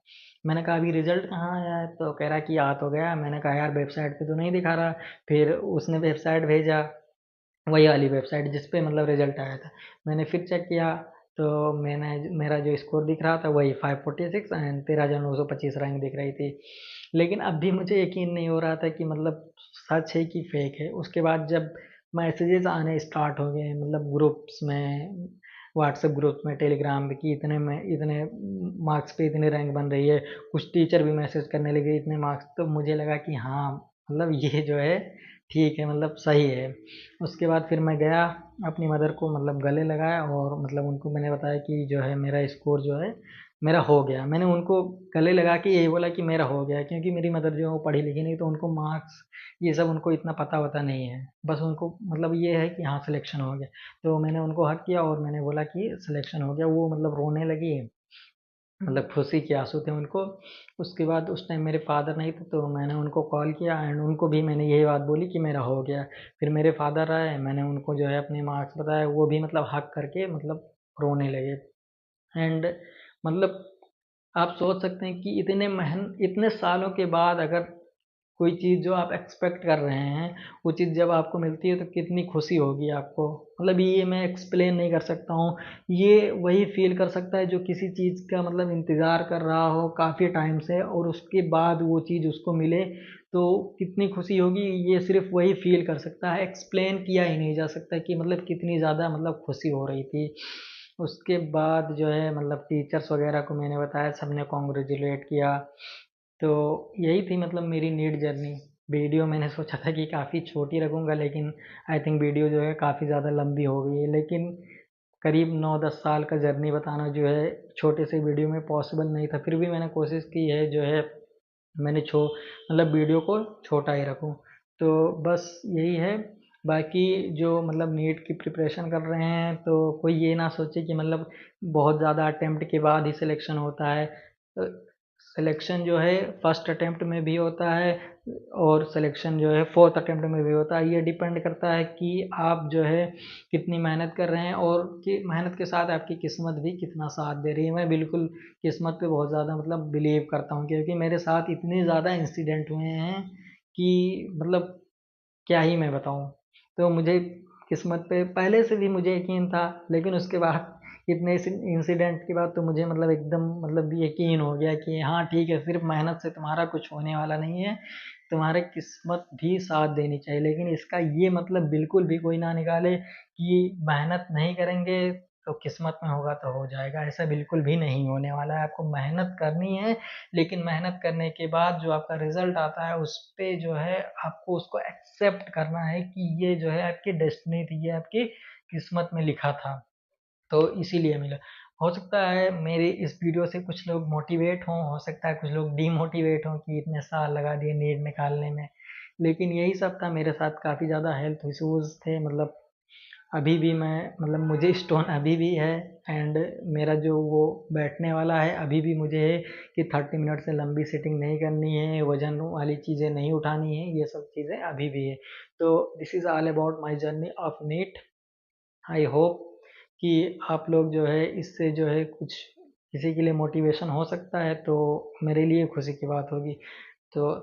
मैंने कहा अभी रिजल्ट कहाँ आया है? तो कह रहा कि आ तो गया। मैंने कहा यार वेबसाइट पे तो नहीं दिखा रहा। फिर उसने वेबसाइट भेजा, वही वाली वेबसाइट जिस पे मतलब रिजल्ट आया था। मैंने फिर चेक किया तो मैंने मेरा जो स्कोर दिख रहा था वही 546 एंड 13,925 रैंक दिख रही थी। लेकिन अब भी मुझे यकीन नहीं हो रहा था कि मतलब सच है कि फेक है। उसके बाद जब मैसेजेस आने स्टार्ट हो गए मतलब ग्रुप्स में, व्हाट्सएप ग्रुप्स में, टेलीग्राम में, कि इतने इतने मार्क्स पे इतनी रैंक बन रही है, कुछ टीचर भी मैसेज करने लगे इतने मार्क्स। तो मुझे लगा कि हाँ मतलब ये जो है ठीक है, मतलब सही है। उसके बाद फिर मैं गया अपनी मदर को मतलब गले लगाया, और मतलब उनको मैंने बताया कि जो है मेरा स्कोर जो है मेरा हो गया। मैंने उनको गले लगा के यही बोला कि मेरा हो गया, क्योंकि मेरी मदर जो है वो पढ़ी लिखी नहीं, तो उनको मार्क्स ये सब उनको इतना पता नहीं है। बस उनको मतलब ये है कि हाँ सिलेक्शन हो गया। तो मैंने उनको हग किया और मैंने बोला कि सिलेक्शन हो गया। वो मतलब रोने लगी, मतलब खुशी के आंसू थे उनको। उसके बाद उस टाइम मेरे फादर नहीं थे, तो मैंने उनको कॉल किया एंड उनको भी मैंने यही बात बोली कि मेरा हो गया। फिर मेरे फादर आए, मैंने उनको जो है अपने मार्क्स बताए, वो भी मतलब हक करके मतलब रोने लगे। एंड मतलब आप सोच सकते हैं कि इतने सालों के बाद अगर कोई चीज़ जो आप एक्सपेक्ट कर रहे हैं, वो चीज़ जब आपको मिलती है तो कितनी खुशी होगी आपको। मतलब ये मैं एक्सप्लेन नहीं कर सकता हूँ। ये वही फ़ील कर सकता है जो किसी चीज़ का मतलब इंतज़ार कर रहा हो काफ़ी टाइम से, और उसके बाद वो चीज़ उसको मिले, तो कितनी खुशी होगी, ये सिर्फ़ वही फ़ील कर सकता है। एक्सप्लेन किया ही नहीं जा सकता कि मतलब कितनी ज़्यादा मतलब खुशी हो रही थी। उसके बाद जो है मतलब टीचर्स वगैरह को मैंने बताया, सबने कॉन्ग्रेचुलेट किया। तो यही थी मतलब मेरी नीट जर्नी। वीडियो मैंने सोचा था कि काफ़ी छोटी रखूँगा, लेकिन आई थिंक वीडियो जो है काफ़ी ज़्यादा लंबी हो गई है। लेकिन करीब 9-10 साल का जर्नी बताना जो है छोटे से वीडियो में पॉसिबल नहीं था। फिर भी मैंने कोशिश की है जो है, मैंने छो मतलब वीडियो को छोटा ही रखूँ। तो बस यही है। बाकी जो मतलब नीट की प्रिपरेशन कर रहे हैं, तो कोई ये ना सोचे कि मतलब बहुत ज़्यादा अटेम्प्ट के बाद ही सिलेक्शन होता है। सिलेक्शन जो है फर्स्ट अटेम्प्ट में भी होता है, और सिलेक्शन जो है फोर्थ अटेम्प्ट में भी होता है। ये डिपेंड करता है कि आप जो है कितनी मेहनत कर रहे हैं, और कि मेहनत के साथ आपकी किस्मत भी कितना साथ दे रही है। मैं बिल्कुल किस्मत पे बहुत ज़्यादा मतलब बिलीव करता हूँ, क्योंकि मेरे साथ इतने ज़्यादा इंसिडेंट हुए हैं कि मतलब क्या ही मैं बताऊँ। तो मुझे किस्मत पे पहले से भी मुझे यकीन था, लेकिन उसके बाद इतने इंसिडेंट के बाद तो मुझे मतलब एकदम मतलब यकीन हो गया कि हाँ ठीक है, सिर्फ मेहनत से तुम्हारा कुछ होने वाला नहीं है, तुम्हारे किस्मत भी साथ देनी चाहिए। लेकिन इसका ये मतलब बिल्कुल भी कोई ना निकाले कि मेहनत नहीं करेंगे तो किस्मत में होगा तो हो जाएगा। ऐसा बिल्कुल भी नहीं होने वाला है। आपको मेहनत करनी है, लेकिन मेहनत करने के बाद जो आपका रिजल्ट आता है उस पे जो है आपको उसको एक्सेप्ट करना है कि ये जो है आपकी डेस्टिनी थी, ये आपकी किस्मत में लिखा था। तो इसीलिए मिला। हो सकता है मेरी इस वीडियो से कुछ लोग मोटिवेट हों, हो सकता है कुछ लोग डीमोटिवेट हों कि इतने साल लगा दिए नीट निकालने में। लेकिन यही सब था मेरे साथ। काफ़ी ज़्यादा हेल्थ इश्यूज़ थे, मतलब अभी भी मैं मतलब मुझे स्टोन अभी भी है। एंड मेरा जो वो बैठने वाला है अभी भी मुझे है कि 30 मिनट से लंबी सिटिंग नहीं करनी है, वजन वाली चीज़ें नहीं उठानी है, ये सब चीज़ें अभी भी है। तो this is all about my journey of NEET. I hope कि आप लोग जो है इससे जो है कुछ किसी के लिए मोटिवेशन हो सकता है, तो मेरे लिए खुशी की बात होगी। तो